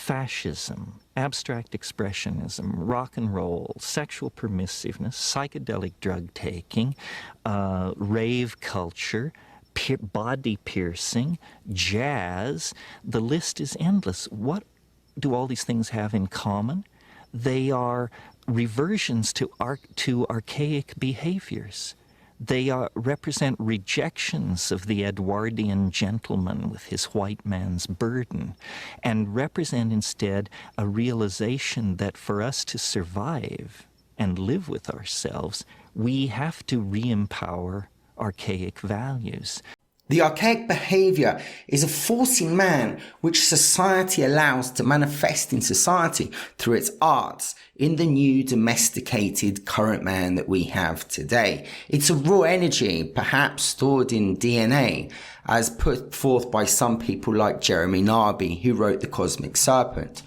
fascism, abstract expressionism, rock and roll, sexual permissiveness, psychedelic drug taking, rave culture, body piercing, jazz. The list is endless. What do all these things have in common? They are reversions to archaic behaviors. They represent rejections of the Edwardian gentleman with his white man's burden, and represent instead a realization that for us to survive and live with ourselves, we have to re-empower archaic values. The archaic behaviour is a force in man which society allows to manifest in society through its arts in the new domesticated current man that we have today. It's a raw energy, perhaps stored in DNA, as put forth by some people like Jeremy Narby, who wrote The Cosmic Serpent.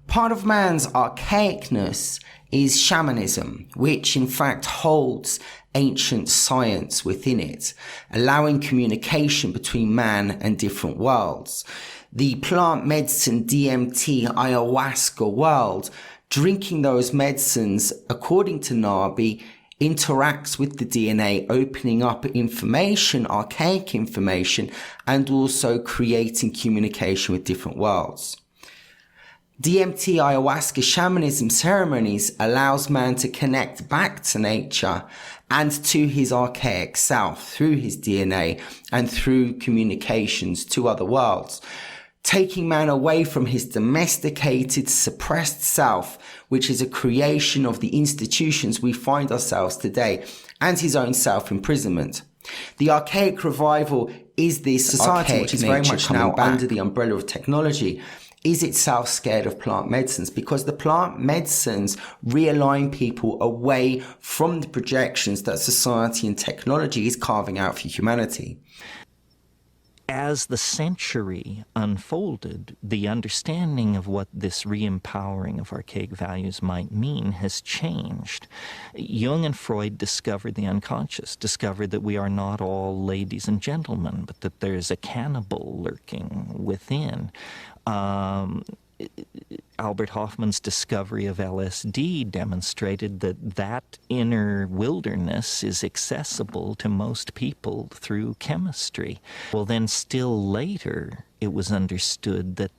Part of man's archaicness is shamanism, which in fact holds ancient science within it, allowing communication between man and different worlds. The plant medicine DMT Ayahuasca world, drinking those medicines, according to Narby, interacts with the DNA, opening up information, archaic information, and also creating communication with different worlds. DMT ayahuasca shamanism ceremonies allows man to connect back to nature and to his archaic self through his DNA and through communications to other worlds, taking man away from his domesticated, suppressed self, which is a creation of the institutions we find ourselves today, and his own self-imprisonment. The archaic revival is this society which is very much now under the umbrella of technology, is itself scared of plant medicines, because the plant medicines realign people away from the projections that society and technology is carving out for humanity. As the century unfolded, the understanding of what this re-empowering of archaic values might mean has changed. Jung and Freud discovered the unconscious, discovered that we are not all ladies and gentlemen, but that there's a cannibal lurking within. Albert Hoffman's discovery of LSD demonstrated that inner wilderness is accessible to most people through chemistry. Well, then still later, it was understood that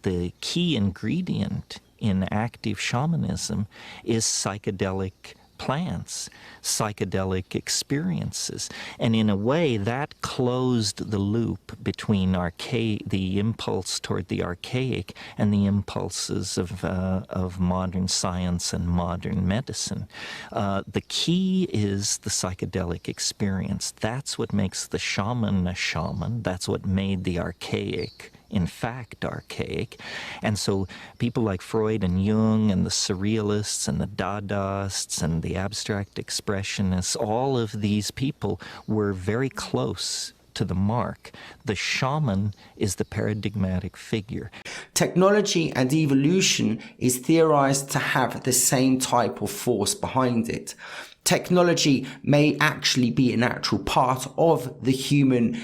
the key ingredient in active shamanism is psychedelic plants, psychedelic experiences. And in a way, that closed the loop between the impulse toward the archaic and the impulses of modern science and modern medicine. The key is the psychedelic experience. That's what makes the shaman a shaman. That's what made the archaic in fact archaic. And so people like Freud and Jung and the surrealists and the Dadaists and the abstract expressionists, all of these people were very close to the mark. The shaman is the paradigmatic figure. Technology and evolution is theorized to have the same type of force behind it. Technology may actually be a natural part of the human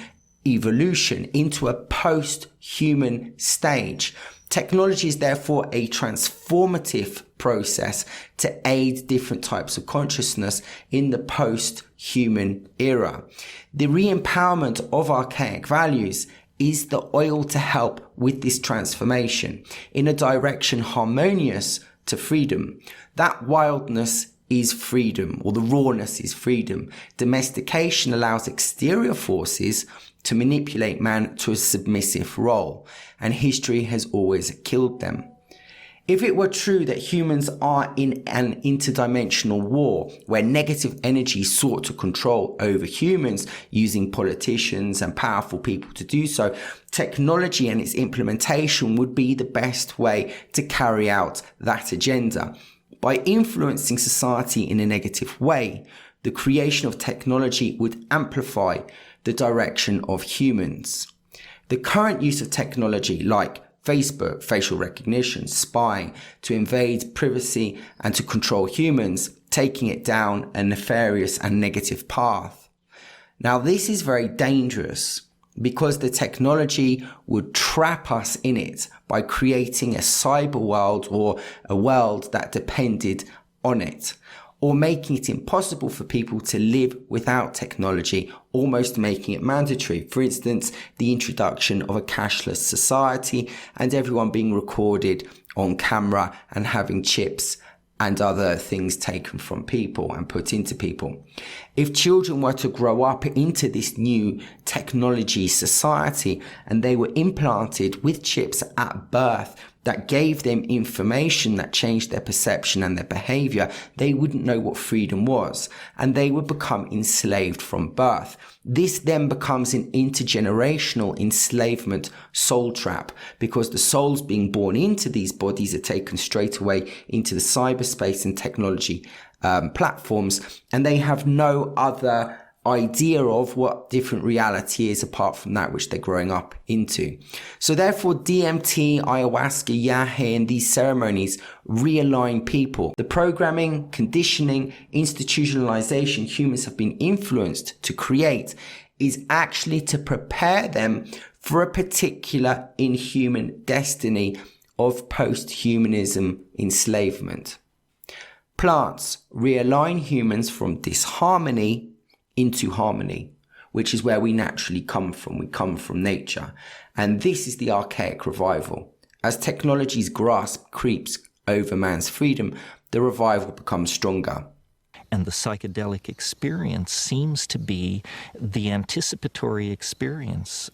evolution into a post-human stage. Technology is therefore a transformative process to aid different types of consciousness in the post-human era. The re-empowerment of archaic values is the oil to help with this transformation in a direction harmonious to freedom. That wildness is freedom, or the rawness is freedom. Domestication allows exterior forces to manipulate man to a submissive role, and history has always killed them. If it were true that humans are in an interdimensional war where negative energy sought to control over humans using politicians and powerful people to do so, technology and its implementation would be the best way to carry out that agenda. By influencing society in a negative way, the creation of technology would amplify the direction of humans. The current use of technology like Facebook, facial recognition, spying to invade privacy and to control humans, taking it down a nefarious and negative path. Now, this is very dangerous because the technology would trap us in it by creating a cyber world or a world that depended on it, or making it impossible for people to live without technology, almost making it mandatory. For instance, the introduction of a cashless society and everyone being recorded on camera and having chips and other things taken from people and put into people. If children were to grow up into this new technology society and they were implanted with chips at birth that gave them information that changed their perception and their behavior, they wouldn't know what freedom was, and they would become enslaved from birth. This then becomes an intergenerational enslavement soul trap, because the souls being born into these bodies are taken straight away into the cyberspace and technology platforms, and they have no other idea of what different reality is apart from that which they're growing up into. So therefore, DMT, ayahuasca, yahe, and these ceremonies realign people. The programming, conditioning, institutionalization humans have been influenced to create is actually to prepare them for a particular inhuman destiny of post-humanism enslavement. Plants realign humans from disharmony into harmony, which is where we naturally come from. We come from nature. And this is the archaic revival. As technology's grasp creeps over man's freedom, the revival becomes stronger. And the psychedelic experience seems to be the anticipatory experience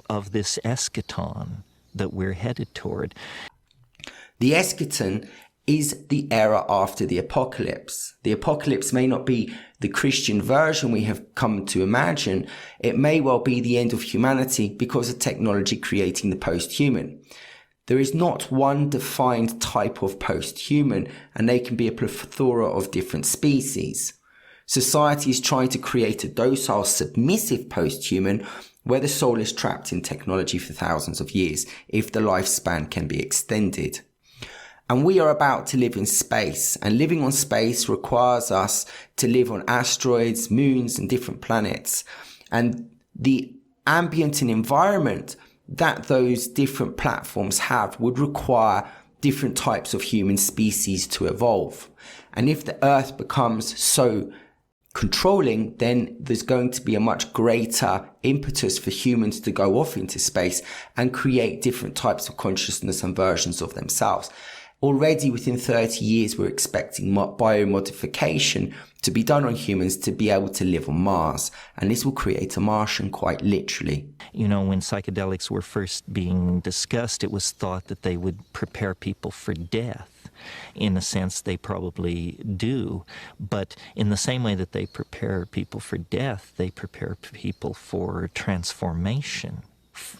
of this esketon that we're headed toward. The esketon is the era after the apocalypse. The apocalypse may not be the Christian version we have come to imagine. It may well be the end of humanity because of technology creating the post-human. There is not one defined type of post-human, and they can be a plethora of different species. Society is trying to create a docile, submissive post-human where the soul is trapped in technology for thousands of years, if the lifespan can be extended. And we are about to live in space, and living on space requires us to live on asteroids, moons, and different planets. And the ambient and environment that those different platforms have would require different types of human species to evolve. And if the Earth becomes so controlling, then there's going to be a much greater impetus for humans to go off into space and create different types of consciousness and versions of themselves. Already within 30 years, we're expecting biomodification to be done on humans to be able to live on Mars. And this will create a Martian quite literally. You know, when psychedelics were first being discussed, it was thought that they would prepare people for death. In a sense, they probably do. But in the same way that they prepare people for death, they prepare people for transformation.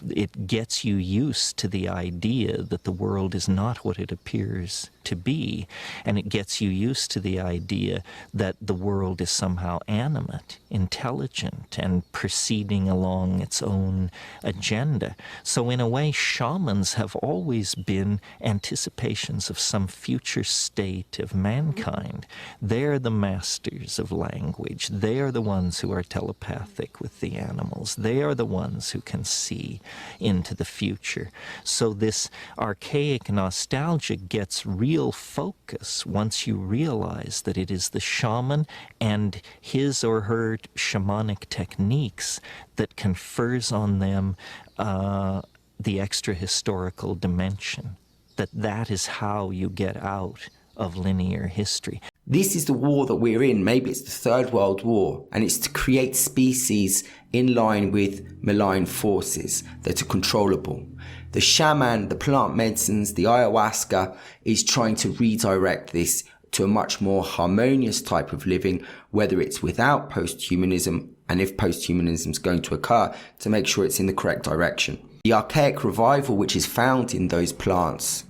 It gets you used to the idea that the world is not what it appears to be, and it gets you used to the idea that the world is somehow animate, intelligent, and proceeding along its own agenda. So in a way, shamans have always been anticipations of some future state of mankind. They're the masters of language. They are the ones who are telepathic with the animals. They are the ones who can see into the future. So this archaic nostalgia gets real focus once you realize that it is the shaman and his or her shamanic techniques that confers on them the extra historical dimension. That is how you get out of linear history. This is the war that we're in. Maybe it's the Third World War, and it's to create species in line with malign forces that are controllable. The shaman, the plant medicines, the ayahuasca is trying to redirect this to a much more harmonious type of living, whether it's without post-humanism, and if post-humanism is going to occur, to make sure it's in the correct direction. The archaic revival which is found in those plants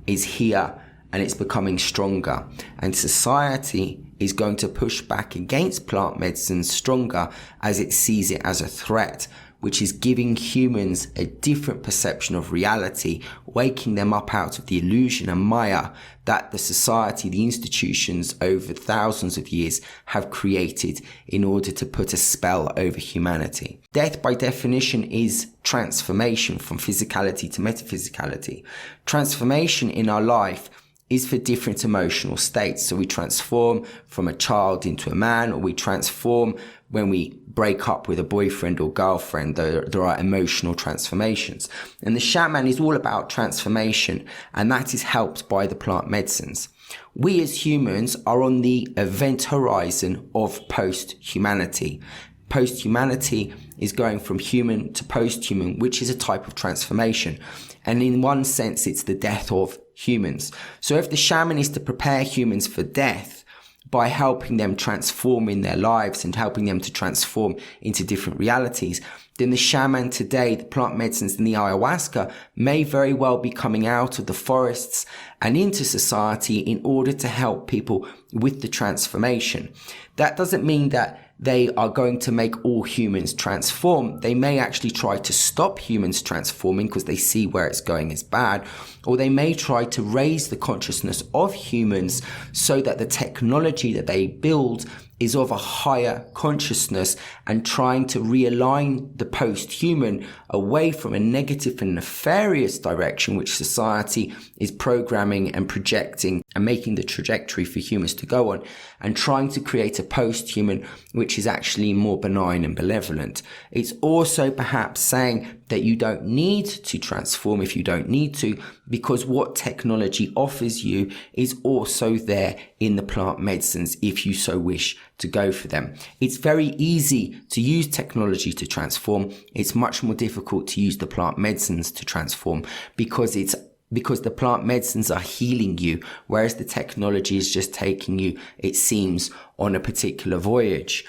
is here, and it's becoming stronger. And society is going to push back against plant medicine stronger as it sees it as a threat, which is giving humans a different perception of reality, waking them up out of the illusion and maya that the society, the institutions over thousands of years have created in order to put a spell over humanity. Death, by definition, is transformation from physicality to metaphysicality. Transformation in our life is for different emotional states. So we transform from a child into a man, or we transform when we break up with a boyfriend or girlfriend. There are emotional transformations. And the shaman is all about transformation, and that is helped by the plant medicines. We as humans are on the event horizon of post-humanity. Post-humanity is going from human to post-human, which is a type of transformation. And in one sense, it's the death of humans. So if the shaman is to prepare humans for death by helping them transform in their lives and helping them to transform into different realities, then the shaman today, the plant medicines and the ayahuasca may very well be coming out of the forests and into society in order to help people with the transformation. That doesn't mean that they are going to make all humans transform. They may actually try to stop humans transforming because they see where it's going is bad, or they may try to raise the consciousness of humans so that the technology that they build is of a higher consciousness, and trying to realign the post-human away from a negative and nefarious direction which society is programming and projecting and making the trajectory for humans to go on, and trying to create a post-human which is actually more benign and benevolent. It's also perhaps saying that you don't need to transform if you don't need to, because what technology offers you is also there in the plant medicines if you so wish to go for them. It's very easy to use technology to transform. It's much more difficult to use the plant medicines to transform because the plant medicines are healing you, whereas the technology is just taking you, it seems, on a particular voyage.